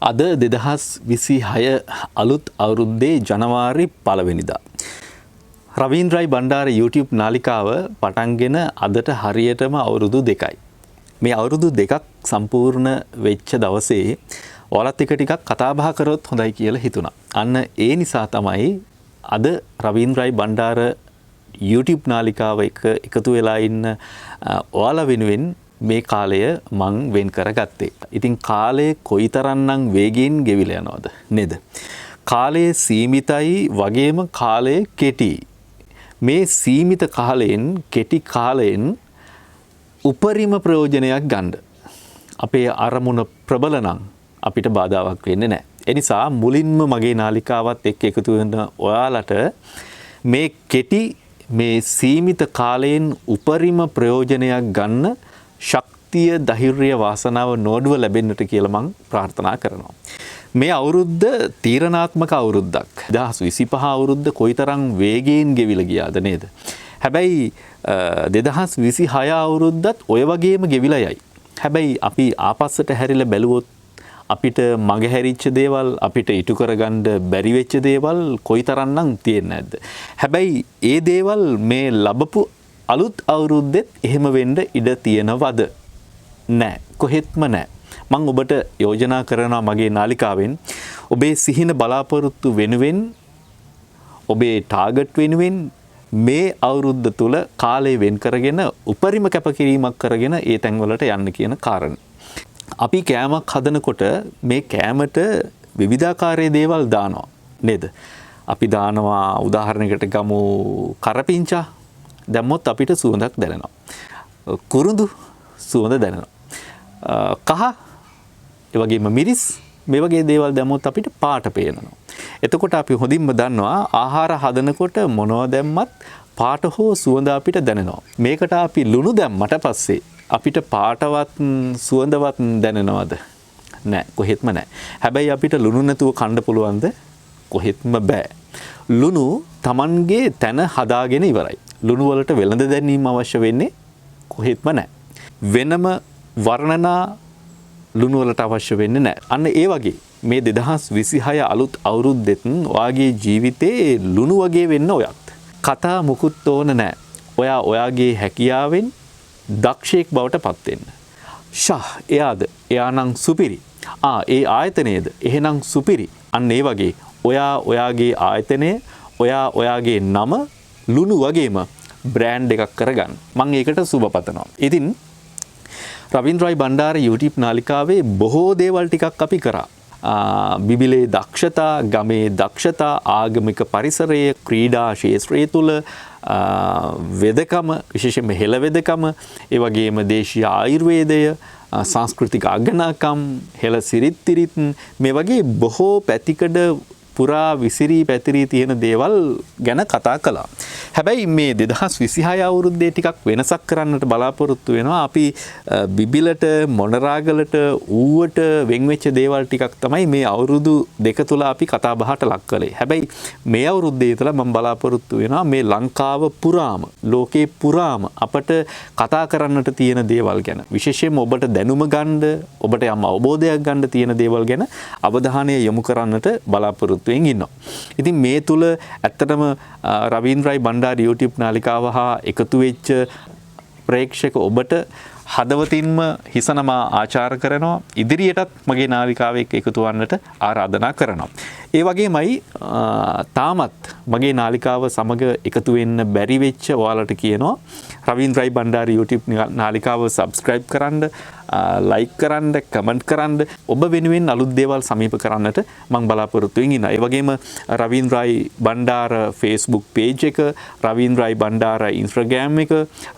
අද 2026 අලුත් අවුරුද්දේ ජනවාරි 1 වෙනිදා. රවීන්ද්‍රයි බණ්ඩාර YouTube නාලිකාව පටන්ගෙන අදට හරියටම අවුරුදු 2යි. මේ අවුරුදු 2ක් සම්පූර්ණ වෙච්ච දවසේ ඔයාලත් එක ටිකක් කතා බහ කරොත් හොඳයි කියලා හිතුණා. අන්න ඒ නිසා තමයි අද රවීන්ද්‍රයි බණ්ඩාර YouTube නාලිකාව එකතු වෙලා ඉන්න ඔයාලා වෙනුවෙන් මේ කාලය මං වෙන් කරගත්තේ. ඉතින් කාලය කොයිතරම්නම් වේගයෙන් ගෙවිලා යනවද නේද? කාලය සීමිතයි වගේම කාලය කෙටි. මේ සීමිත කාලයෙන් කෙටි කාලයෙන් උපරිම ප්‍රයෝජනයක් ගන්න. අපේ අරමුණ ප්‍රබල නම් අපිට බාධාවක් වෙන්නේ නැහැ. ඒ නිසා මුලින්ම මගේ නාලිකාවත් එක්ක එකතු වෙන ඔයාලට මේ කෙටි මේ සීමිත කාලයෙන් උපරිම ප්‍රයෝජනයක් ගන්න ශක්තිය, ධෛර්යය, වාසනාව නොඩුව ලැබෙන්නට කියලා මං ප්‍රාර්ථනා කරනවා. මේ අවුරුද්ද තීරණාත්මක අවුරුද්දක්. 2025 අවුරුද්ද කොයිතරම් වේගයෙන් ගෙවිලා ගියාද නේද? හැබැයි 2026 අවුරුද්දත් ඔය වගේම ගෙවිලා යයි. හැබැයි අපි ආපස්සට හැරිලා බැලුවොත් අපිට මගහැරිච්ච දේවල්, අපිට ඉටු කරගන්න බැරි වෙච්ච දේවල් කොයිතරම්නම් තියෙන්නේ නැද්ද? හැබැයි ඒ දේවල් මේ ලැබපු අලුත් අවුරුද්දෙත් එහෙම වෙන්න ඉඩ තියෙනවද? නැහැ. කොහෙත්ම නැහැ. මම ඔබට යෝජනා කරනවා මගේ නාලිකාවෙන් ඔබේ සිහින බලාපොරොත්තු වෙනුවෙන්, ඔබේ ටාගට් වෙනුවෙන් මේ අවුරුද්ද තුල කාලය වෙන් කරගෙන උපරිම කැපකිරීමක් කරගෙන ඒ තැන්වලට යන්න කියන කාරණේ. අපි කෑමක් හදනකොට මේ කෑමට විවිධාකාරයේ දේවල් දානවා නේද? අපි දානවා උදාහරණයකට ගමු කරපිංචා. දැම්මොත් අපිට සුවඳක් දැනෙනවා. කුරුඳු සුවඳ දැනෙනවා. කහ ඒ වගේම මිරිස් මේ වගේ දේවල් දැම්මොත් අපිට පාට පේනවා. එතකොට අපි හොඳින්ම දන්නවා ආහාර හදනකොට මොනවා දැම්මත් පාට හෝ සුවඳ අපිට දැනෙනවා. මේකට අපි ලුණු දැම්මට පස්සේ අපිට පාටවත් සුවඳවත් දැනෙනවද? නැහැ, කොහෙත්ම නැහැ. හැබැයි අපිට ලුණු නැතුව කන්න පුළුවන්ද? කොහෙත්ම බෑ. ලුණු Tamanගේ තන හදාගෙන ඉවරයි. ලුණු වලට වෙළඳ දැනීම අවශ්‍ය වෙන්නේ කොහෙත්ම නැහැ. වෙනම වර්ණනා ලුණු වලට අවශ්‍ය වෙන්නේ නැහැ. අන්න ඒ වගේ මේ 2026 අලුත් අවුරුද්දෙත් ඔයාගේ ජීවිතේ ලුණු වගේ වෙන්න ඔයත්. කතා මුකුත් ඕන නැහැ. ඔයා ඔයාගේ හැකියාවෙන් දක්ෂයෙක් බවට පත් වෙන්න. එයාද? එයානම් සුපිරි. ඒ ආයතනයේද? එහෙනම් සුපිරි. අන්න ඒ වගේ ඔයා ඔයාගේ ආයතනය, ඔයා ඔයාගේ නම ලුණු වගේම බ්‍රෑන්ඩ් එකක් කරගන්න. මම ඒකට සුබ පතනවා. ඉතින් රවීන්ද්‍රයි බණ්ඩාර YouTube නාලිකාවේ බොහෝ දේවල් ටිකක් අපි කරා. බිබිලේ දක්ෂතා, ගමේ දක්ෂතා, ආගමික පරිසරයේ, ක්‍රීඩා ශාස්ත්‍රය තුල වෙදකම, විශේෂයෙන්ම හෙළ වෙදකම, ඒ වගේම දේශීය ආයුර්වේදය, සංස්කෘතික අගනාකම්, හෙළ සිරිත් මේ වගේ බොහෝ පැතිකඩ පුරා විසිරී පැතිරී තියෙන දේවල් ගැන කතා කළා. හැබැයි මේ 2026 අවුරුද්දේ ටිකක් වෙනසක් කරන්නට බලාපොරොත්තු වෙනවා. අපි බිබිලට, මොණරාගලට, ඌවට වෙන් වෙච්ච දේවල් ටිකක් තමයි මේ අවුරුදු දෙක තුල අපි කතා බහට ලක් කළේ. හැබැයි මේ අවුරුද්දේ ඉතලා මම බලාපොරොත්තු වෙනවා මේ ලංකාව පුරාම, ලෝකේ පුරාම අපට කතා කරන්නට තියෙන දේවල් ගැන, විශේෂයෙන්ම ඔබට දැනුම ගන්න, ඔබට යම් අවබෝධයක් ගන්න තියෙන දේවල් ගැන අවධානය යොමු කරන්නට බලාපොරොත්තු ඉන්නවා. ඉතින් මේ තුල ඇත්තටම රවීන්ද්‍රයි බණ්ඩාර YouTube නාලිකාව හා එකතු වෙච්ච ප්‍රේක්ෂක ඔබට හදවතින්ම හිසනමා ආචාර කරනවා. ඉදිරියටත් මගේ නාලිකාව එක්ක එකතු වන්නට ආරාධනා කරනවා. ඒ වගේමයි තාමත් මගේ නාලිකාව සමග එකතු වෙන්න බැරි වෙච්ච ඔයාලට කියනවා රවීන්ද්‍රයි බණ්ඩාර YouTube නාලිකාව subscribe කරන්න, like කරන්න, comment කරන්න. ඔබ වෙනුවෙන් අලුත් දේවල් සමීප කරන්නට මම බලාපොරොත්තු වෙනවා. ඒ වගේම රවීන්ද්‍රයි බණ්ඩාර Facebook page එක, රවීන්ද්‍රයි බණ්ඩාර Instagram එක,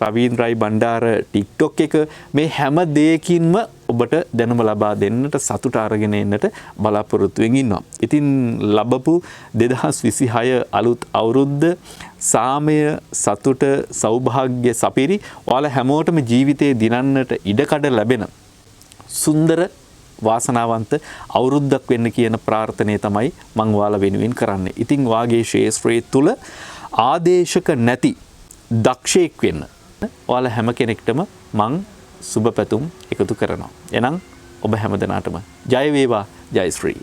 රවීන්ද්‍රයි බණ්ඩාර TikTok එක, මේ හැම දෙයකින්ම ඔබට දැනුම ලබා දෙන්නට, සතුට අරගෙන එන්නට බලාපොරොත්තු වෙනවා. ඉතින් ලැබපු 2026 අලුත් අවුරුද්ද සාමය, සතුට, සෞභාග්‍ය සපිරි ඔයාලා හැමෝටම ජීවිතේ දිනන්නට ඉඩකඩ ලැබෙන සුන්දර වාසනාවන්ත අවුරුද්දක් වෙන්න කියන ප්‍රාර්ථනාව තමයි මම ඔයාලා වෙනුවෙන් කරන්නේ. ඉතින් වාගේ ශාස්ත්‍රයේ තුල ආදේශක නැති දක්ෂයෙක් වෙන්න ඔයාලා හැම කෙනෙක්ටම මම සුබ පැතුම් එකතු කරනවා. එහෙනම් ඔබ හැමදෙනාටම ජය වේවා. ජයශ්‍රී.